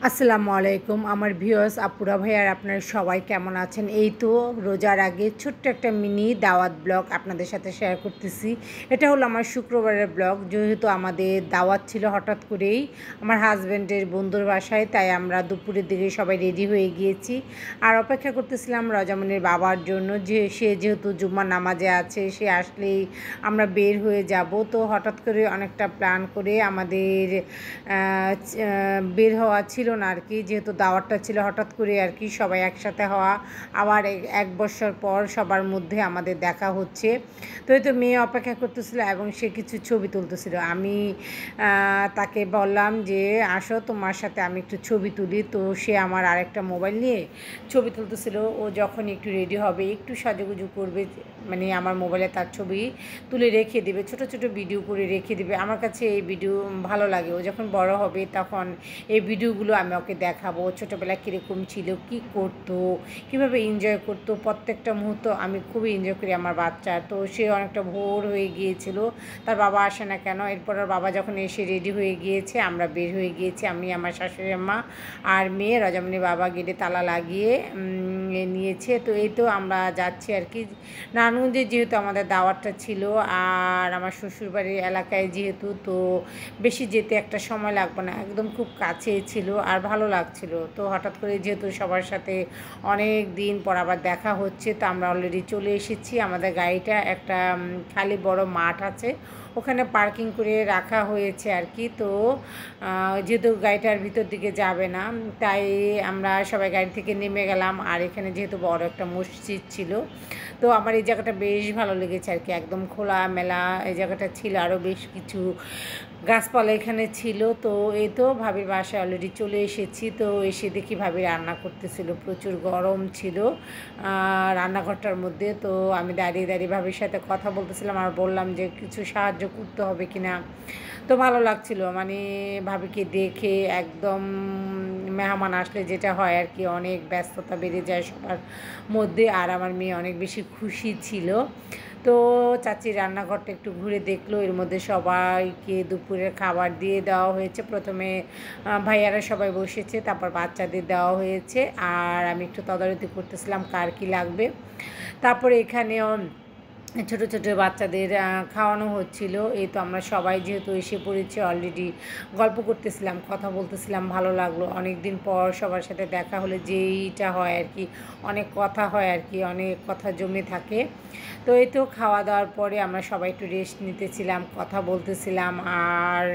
আসসালামু আলাইকুম আমার ভিউয়ার্স আপুরা ভাইয়ার আপনারা সবাই কেমন আছেন। এই তো রোজার আগে ছোট্ট একটা মিনি দাওয়াত ব্লগ আপনাদের সাথে শেয়ার করতেছি। এটা হলো আমার শুক্রবারের ব্লগ, যেহেতু আমাদের দাওয়াত ছিল হঠাৎ করেই আমার হাজব্যান্ডের বন্ধুর বাসায়, তাই আমরা দুপুরের দিকে সবাই রেডি হয়ে গিয়েছি আর অপেক্ষা করতেছিলাম রজামনির বাবার জন্য, যে সে যেহেতু জুম্মার নামাজে আছে, সে আসলেই আমরা বের হয়ে যাব। তো হঠাৎ করে অনেকটা প্ল্যান করে আমাদের বের হওয়া ছিল না আর কি, যেহেতু দাওয়াতটা ছিল হঠাৎ করে আর কি, সবাই একসাথে হওয়া আবার এক বছর পর সবার মধ্যে আমাদের দেখা হচ্ছে। তো এই তো মেয়ে অপেক্ষা করতেছিল এবং সে কিছু ছবি তুলতেছিল। আমি তাকে বললাম যে আসো তোমার সাথে আমি একটু ছবি তুলি। তো সে আমার আরেকটা মোবাইল নিয়ে ছবি তুলতেছিল। ও যখন একটু রেডি হবে, একটু সাজুগুজু করবে, মানে আমার মোবাইলে তার ছবি তুলে রেখে দেবে, ছোট ছোট ভিডিও করে রেখে দেবে। আমার কাছে এই ভিডিও ভালো লাগে। ও যখন বড় হবে তখন এই ভিডিওগুলো আমি ওকে দেখাবো, ছোটোবেলায় কীরকম ছিল, কি করতো, কীভাবে এনজয় করতো, প্রত্যেকটা মুহূর্ত আমি খুবই এনজয় করি আমার বাচ্চার। তো সে অনেকটা ভোর হয়ে গিয়েছিল, তার বাবা আসে না কেন। এরপর ওর বাবা যখন এসে রেডি হয়ে গিয়েছে, আমরা বের হয়ে গিয়েছি, আমি আমার শাশুড়ি আম্মা আর মেয়ে। রজামনির বাবা গেটে তালা লাগিয়ে নিয়েছে। তো এই তো আমরা যাচ্ছি আর কি নারায়ণগঞ্জে, যেহেতু আমাদের দাওয়াতটা ছিল আর আমার শ্বশুরবাড়ির এলাকায় যেহেতু, তো বেশি যেতে একটা সময় লাগবে না, একদম খুব কাছে ছিল আর ভালো লাগছিল। তো হঠাৎ করে যেহেতু সবার সাথে অনেক দিন পর আবার দেখা হচ্ছে, তো আমরা অলরেডি চলে এসেছি। আমাদের গাড়িটা একটা খালি বড় মাঠ আছে, ওখানে পার্কিং করে রাখা হয়েছে আর কি। তো যেহেতু গাড়িটার ভিতর দিকে যাবে না, তাই আমরা সবাই গাড়ি থেকে নেমে গেলাম। আর এখানে যেহেতু বড় একটা মসজিদ ছিল, তো আমার এই জায়গাটা বেশ ভালো লেগেছে আর কি, একদম খোলা মেলা এই জায়গাটা ছিল। আরও বেশ কিছু গাছপালা এখানে ছিল। তো এই তো ভাবির বাসায় অলরেডি চলে এসেছি। তো এসে দেখি ভাবি রান্না করতেছিল, প্রচুর গরম ছিল রান্নাঘরটার মধ্যে। তো আমি দাঁড়িয়ে দাঁড়িয়ে ভাবির সাথে কথা বলতেছিলাম আর বললাম যে কিছু সাহায্য করতে হবে কি না। তো ভালো লাগছিল, মানে ভাবিকে দেখে একদম মেহমান আসলে যেটা হয় আর কি, অনেক ব্যস্ততা বেড়ে যায় সবার মধ্যে। আর আমার মেয়ে অনেক বেশি খুশি ছিল। তো চাচির রান্নাঘরটা একটু ঘুরে দেখলো। এর মধ্যে সবাইকে দুপুরের খাবার দিয়ে দেওয়া হয়েছে। প্রথমে ভাইয়ারা সবাই বসেছে, তারপর বাচ্চাদের দেওয়া হয়েছে আর আমি একটু তদারকি করতেছিলাম কার কী লাগবে। তারপরে এখানেও ছোটো ছোটো বাচ্চাদের খাওয়ানো হচ্ছিল। এই তো আমরা সবাই যেহেতু এসে পড়েছি অলরেডি, গল্প করতেছিলাম, কথা বলতেছিলাম, ভালো লাগলো। অনেক দিন পর সবার সাথে দেখা হলে যেইটা হয় আর কি, অনেক কথা হয় আর কি, অনেক কথা জমে থাকে। তো এই তো খাওয়া দাওয়ার পরে আমরা সবাই একটু রেস্ট নিতেছিলাম, কথা বলতেছিলাম। আর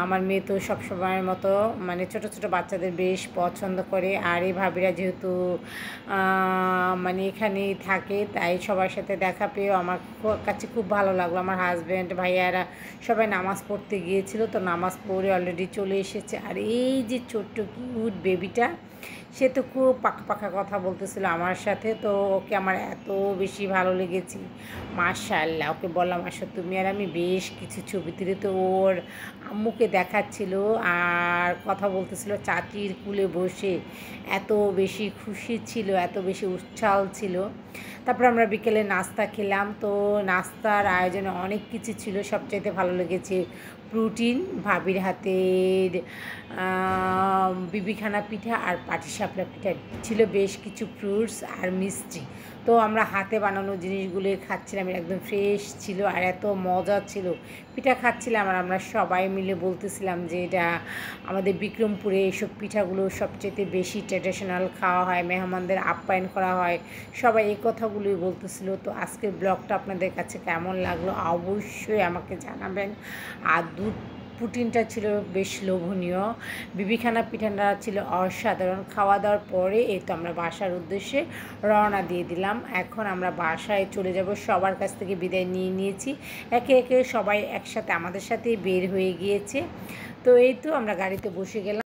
আমার মেয়ে তো সবসময়ের মতো মানে ছোটো ছোটো বাচ্চাদের বেশ পছন্দ করে। আর এই ভাবিরা যেহেতু মানে এখানেই থাকে, তাই সবার সাথে দেখা পেয়েও আমার কাছে খুব ভালো লাগলো। আমার হাজব্যান্ড ভাইয়ারা সবাই নামাজ পড়তে গিয়েছিল, তো নামাজ পড়ে অলরেডি চলে এসেছে। আর এই যে ছোট্ট কিউট বেবিটা, সে তো খুব পাকা পাকা কথা বলতেছিল আমার সাথে। তো ওকে আমার এত বেশি ভালো লেগেছে, মাশাআল্লাহ। ওকে বললাম আসো তুমি আর আমি বেশ কিছু ছবি তুলে। তো ওর আম্মুকে দেখাচ্ছিল আর কথা বলতেছিল চাচির কুলে বসে, এত বেশি খুশি ছিল, এত বেশি উচ্ছ্বাস ছিল। তারপর আমরা বিকেলে নাস্তা খেলাম। তো নাস্তার আয়োজনে অনেক কিছু ছিল, সবচাইতে ভালো লেগেছে প্রোটিন, ভাবির হাতের বিবিখানা পিঠা আর পাটিসাপলা পিঠা ছিল, বেশ কিছু ফ্রুটস আর মিষ্টি। তো আমরা হাতে বানানো জিনিসগুলো খাচ্ছিলাম, একদম ফ্রেশ ছিল আর এত মজা ছিল। পিঠা খাচ্ছিলাম আর আমরা সবাই মিলে বলতেছিলাম যে এটা আমাদের বিক্রমপুরে এইসব পিঠাগুলো সবচেয়ে বেশি ট্র্যাডিশনাল খাওয়া হয়, মেহমানদের আপ্যায়ন করা হয়, সবাই এই কথাগুলোই বলতেছিল। তো আজকের ব্লগটা আপনাদের কাছে কেমন লাগলো অবশ্যই আমাকে জানাবেন। আর দুধ পুটিনটা ছিল বেশ লোভনীয়, বিবিখানা পিঠাটা ছিল অসাধারণ। খাওয়া দাওয়ার পরে এই তো আমরা বাসার উদ্দেশ্যে রওনা দিয়ে দিলাম। এখন আমরা বাসায় চলে যাব, সবার কাছ থেকে বিদায় নিয়ে নিয়েছি। একে একে সবাই একসাথে আমাদের সাথেই বের হয়ে গিয়েছে। তো এই তো আমরা গাড়িতে বসে গেলাম।